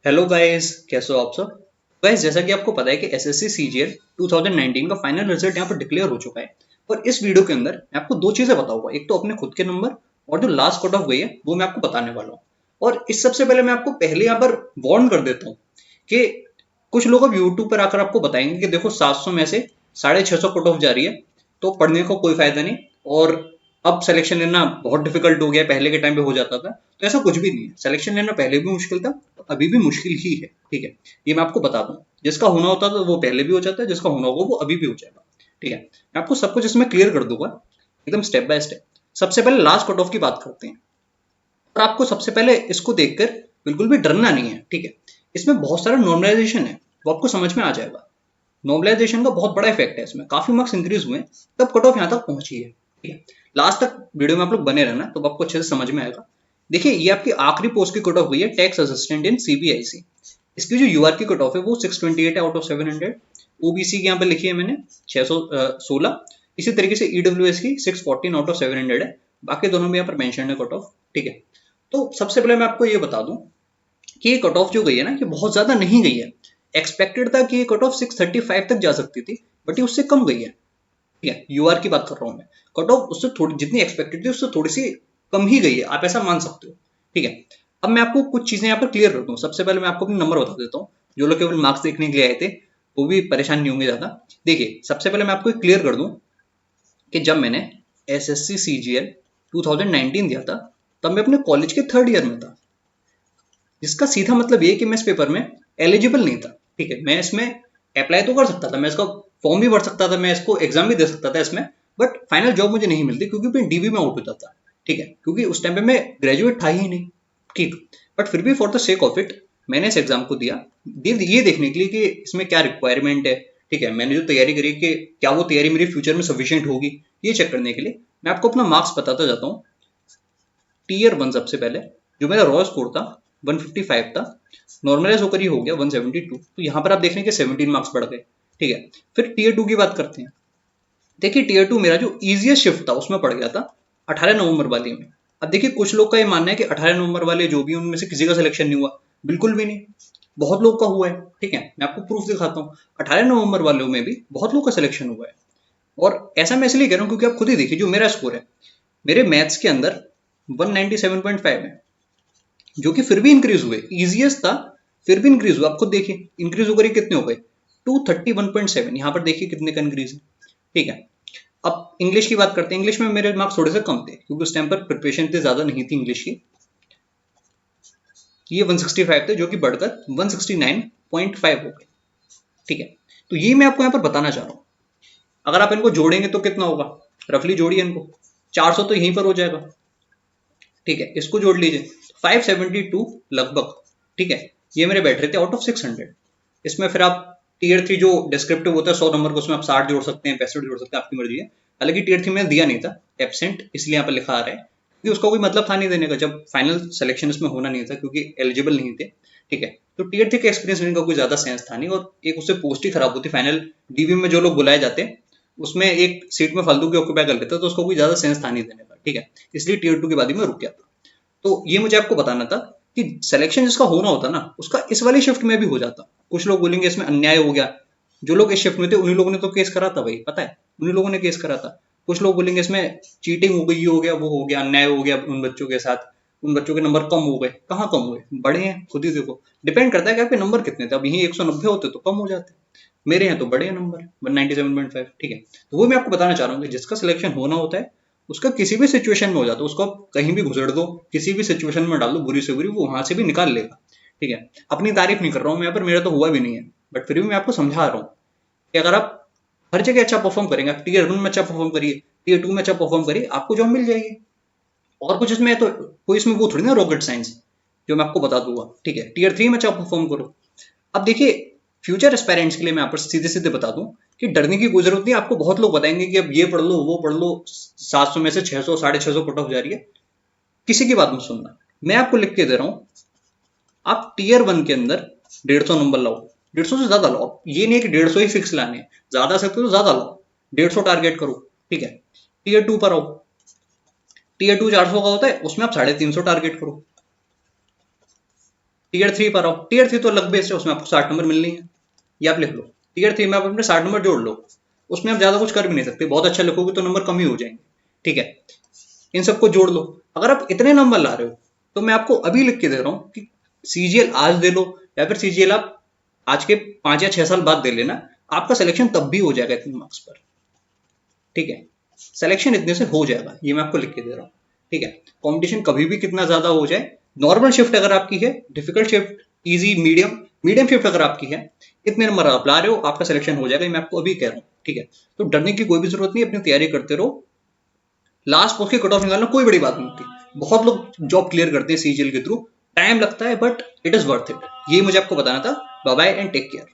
Hello guys, कैसे हो आप सब। गाइस, जैसा कि आपको पता है कि एसएससी सीजीएल 2019 का फाइनल रिजल्ट यहाँ पर डिक्लेयर हो चुका है। और इस वीडियो के अंदर मैं आपको दो चीजें बताऊंगा, एक तो अपने खुद के नंबर और जो लास्ट कट ऑफ गई है वो मैं आपको बताने वाला हूँ। और इस सबसे पहले मैं आपको पहले यहाँ पर वार्न कर देता हूँ कि कुछ लोग अब यूट्यूब पर आकर आपको बताएंगे कि देखो 700 में से 650 कट ऑफ जा रही है, तो पढ़ने का कोई फायदा नहीं। और अब सिलेक्शन लेना बहुत डिफिकल्ट हो गया, पहले के टाइम पे हो जाता था। तो ऐसा कुछ भी नहीं है, सिलेक्शन लेना पहले भी मुश्किल था, अभी भी मुश्किल ही है। ठीक है, ये मैं आपको बता दूं। जिसका होना होता था वो पहले भी हो जाता है, जिसका होना होगा वो अभी भी हो जाएगा। ठीक है, मैं आपको सब कुछ इसमें क्लियर कर दूंगा, एकदम स्टेप बाय स्टेप। सबसे पहले लास्ट कट ऑफ की बात करते हैं। और आपको सबसे पहले इसको देखकर बिल्कुल भी डरना नहीं है। ठीक है, इसमें बहुत सारा नॉर्मलाइजेशन है, वो आपको समझ में आ जाएगा। नॉर्मलाइजेशन का बहुत बड़ा इफेक्ट है इसमें, काफी मार्क्स इंक्रीज हुए तब कट ऑफ यहाँ तक पहुंची है। ठीक है, लास्ट तक वीडियो में आप लोग बने रहना, तो आपको अच्छे से समझ में आएगा। देखिए, ये आपकी आखिरी पोस्ट की कट ऑफ हुई है, टैक्स असिस्टेंट इन सीबीआईसी। इसकी जो यूआर की कट ऑफ है वो 628 है आउट ऑफ 700। ओबीसी की यहाँ पे लिखी है मैंने 616। इसी तरीके से ईडब्ल्यूएस की 614 आउट ऑफ 700 है। बाकी दोनों में यहाँ पर मेंशन है कट ऑफ। ठीक है, तो सबसे पहले मैं आपको ये बता दूं कि ये कट ऑफ जो गई है ना, ये बहुत ज्यादा नहीं गई है। एक्सपेक्टेड था कि ये कट ऑफ 635 तक जा सकती थी, बट ये उससे कम गई है। ठीक है, यूआर की बात कर रहा हूँ मैं। कट ऑफ उससे थोड़ी, जितनी एक्सपेक्टेड थी उससे थोड़ी सी कम ही गई है, आप ऐसा मान सकते हो। ठीक है, अब मैं आपको कुछ चीजें यहाँ पर क्लियर करता हूँ। सबसे पहले मैं आपको अपने नंबर बता देता हूँ। जो लोग केवल मार्क्स देखने के लिए आए थे वो भी परेशान नहीं होंगे ज्यादा। देखिए, सबसे पहले मैं आपको क्लियर कर दूं कि जब मैंने एसएससी सीजीएल 2019 दिया था, तब मैं अपने कॉलेज के थर्ड ईयर में था। जिसका सीधा मतलब ये कि मैं इस पेपर में एलिजिबल नहीं था। ठीक है, मैं इसमें अप्लाई तो कर सकता था, मैं इसका फॉर्म भी भर सकता था, मैं इसको एग्जाम भी दे सकता था इसमें, बट फाइनल जॉब मुझे नहीं मिलती क्योंकि मैं डीबी में आउट हो जाता। ठीक है, क्योंकि उस टाइम पे मैं ग्रेजुएट था ही नहीं। ठीक, बट फिर भी for the sake of it मैंने इस एग्जाम को दिया, ये देखने के लिए कि इसमें क्या रिक्वायरमेंट है। ठीक है, मैंने जो तैयारी करी कि क्या वो तैयारी मेरी फ्यूचर में सफिशियंट होगी, ये चेक करने के लिए मैं आपको अपना मार्क्स बताता जाता हूँ। टीयर वन सबसे पहले, जो मेरा रॉ स्कोर था 155 था, नॉर्मलाइज होकर ही हो गया 172। तो यहाँ पर आप देख रहे हैं कि 17 मार्क्स बढ़ गए। ठीक है, फिर टीयर टू की बात करते हैं। देखिए, टीयर टू मेरा जो इजीएस्ट शिफ्ट था उसमें पड़ गया था 18 नवंबर वाली में। अब देखिए, कुछ लोग का ये मानना है कि 18 नवंबर वाले जो भी उनमें से किसी का सिलेक्शन नहीं हुआ। बिल्कुल भी नहीं, बहुत लोग का हुआ है। ठीक है, मैं आपको प्रूफ दिखाता हूँ। 18 नवंबर वालों में भी बहुत लोग का सिलेक्शन हुआ है। और ऐसा मैं इसलिए कह रहा हूँ क्योंकि आप खुद ही देखिए, जो मेरा स्कोर है, मेरे मैथ्स के अंदर 197.5 है, जो कि फिर भी इंक्रीज हुए। इजीएस्ट था, फिर भी इंक्रीज हुआ। आप खुद देखिए इंक्रीज होकर ये कितने हो गए, 231.7। यहाँ पर देखिए कितने का इंक्रीज है। ठीक है, अब इंग्लिश की बात करते हैं। इंग्लिश में मेरे मार्क्स थोड़े से कम थे क्योंकि उस टाइम पर प्रिपरेशन इतनी ज्यादा नहीं थी इंग्लिश की। ये 165 थे, जो कि बढ़कर 169.5 हो गए। ठीक है, तो ये मैं आपको यहाँ पर बताना चाह रहा हूँ। अगर आप इनको जोड़ेंगे तो कितना होगा, रफली जोड़िए इनको, 400 तो यहीं पर हो जाएगा। ठीक है, इसको जोड़ लीजिए, 572 लगभग। ठीक है, ये मेरे बैठ रहे थे आउट ऑफ 600। इसमें फिर आप टीयर थ्री जो डिस्क्रिप्टिव होता है 100 नंबर को, उसमें आप 60 जोड़ सकते हैं, 65 जोड़ सकते हैं, आपकी मर्जी है। हालांकि टीयर थ्री में दिया नहीं था, एबसेंट इसलिए यहाँ पर लिखा आ रहा है क्योंकि उसका कोई मतलब था नहीं देने का, जब फाइनल सिलेक्शन इसमें होना नहीं था क्योंकि एलिजिबल नहीं थे। ठीक है, तो टीयर थ्री का एक्सपीरियंस लेने का कोई ज्यादा सेंस था नहीं, और एक उससे पोस्ट ही खराब होती। फाइनल डीबी में जो लोग बुलाए जाते उसमें एक सीट में फालतू की ऑक्यूपाई कर लेता, तो उसका कोई ज्यादा सेंस था नहीं देने का। ठीक है, इसलिए टीयर टू की बाद में रुक गया था। तो ये मुझे आपको बताना था कि सिलेक्शन जिसका होना होता ना, उसका इस वाली शिफ्ट में भी हो जाता। कुछ लोग बोलेंगे इसमें अन्याय हो गया, जो लोग इस शिफ्ट में थे उन्हीं लोगों ने तो केस करा था भाई, पता है, उन्हीं लोगों ने केस करा था। कुछ लोग बोलेंगे इसमें चीटिंग हो गई, ये हो गया, वो हो गया, अन्याय हो गया उन बच्चों के साथ, उन बच्चों के नंबर कम हो गए। कहाँ कम हुए, बढ़े हैं, खुद ही देखो। डिपेंड करता है कि आपके नंबर कितने थे। अब यही 190 होते तो कम हो जाते, मेरे यहाँ तो बड़े हैं नंबर 197.5। ठीक है, तो वो मैं आपको बताना चाह रहा हूँ कि जिसका सिलेक्शन होना होता है उसका किसी भी सिचुएशन में हो जाता है, उसको आप कहीं भी घुसड़ दो, किसी भी सिचुएशन में डाल दो बुरी से बुरी, वो वहां से भी निकाल लेगा। ठीक है, अपनी तारीफ नहीं कर रहा हूँ मैं यहाँ पर, मेरा तो हुआ भी नहीं है, बट फिर भी मैं आपको समझा रहा हूँ कि अगर आप हर जगह अच्छा परफॉर्म करेंगे, आप टीयर वन में अच्छा परफॉर्म करिए, टीयर टू में अच्छा परफॉर्म करिए, आपको जॉब मिल जाएगी। और कुछ इसमें तो कोई इसमें वो थोड़ी ना रॉकेट साइंस, जो मैं आपको बता दूंगा। ठीक है, टीयर थ्री में अच्छा परफॉर्म करो। अब देखिए, फ्यूचर एस्पायरेंट्स के लिए मैं यहाँ पर सीधे सीधे बता दूं कि डरने की कोई जरूरत नहीं। आपको बहुत लोग बताएंगे कि अब ये पढ़ लो, वो पढ़ लो, 700 में से 600 650 कट ऑफ जा रही है। किसी की बात मत सुनना, मैं आपको लिख के दे रहा हूँ। आप टीयर वन के अंदर 150 नंबर लाओ, 150 से ज्यादा लाओ। ये नहीं है कि 150 ही फिक्स लाने हैं, ज्यादा सकते तो ज्यादा लाओ, 150 टारगेट करो। ठीक है, टीयर टू पर आओ, टीयर टू 400 का होता है, उसमें आप 350 टारगेट करो। टीयर 3 पर आओ, टीयर 3 तो अलग बेस्ड है, उसमें आपको 60 नंबर मिलनी है, ये आप लिख लो। टीयर 3 में आप अपने 60 नंबर जोड़ लो, उसमें आप ज्यादा कुछ कर भी नहीं सकते, बहुत अच्छा लिखोगे तो नंबर कम ही हो जाएंगे, ठीक है। इन सबको जोड़ लो। अगर आप इतने नंबर ला रहे हो तो मैं आपको अभी लिख के दे रहा हूँ कि सीजीएल आज दे लो, या फिर सीजीएल आप आज के 5 या 6 साल बाद दे लेना, आपका सिलेक्शन तब भी हो जाएगा इतने मार्क्स पर, ठीक है। सिलेक्शन इतने से हो जाएगा, ये मैं आपको लिख के दे रहा हूँ, ठीक है। कंपटीशन कभी भी कितना ज्यादा हो जाए, नॉर्मल शिफ्ट अगर आपकी है, difficult shift, easy, medium, medium shift अगर आपकी है, इतने नंबर आप ला रहे हो, आपका सिलेक्शन हो जाएगा, ये मैं आपको अभी कह रहा हूँ, ठीक है। तो डरने की कोई भी जरूरत नहीं, अपनी तैयारी करते रहो। लास्ट पोस्ट की कट ऑफ निकालना कोई बड़ी बात नहीं होती, बहुत लोग जॉब क्लियर करते हैं सीजीएल के थ्रू, टाइम लगता है but it is worth it. ये मुझे आपको बताना था। Bye bye and take care.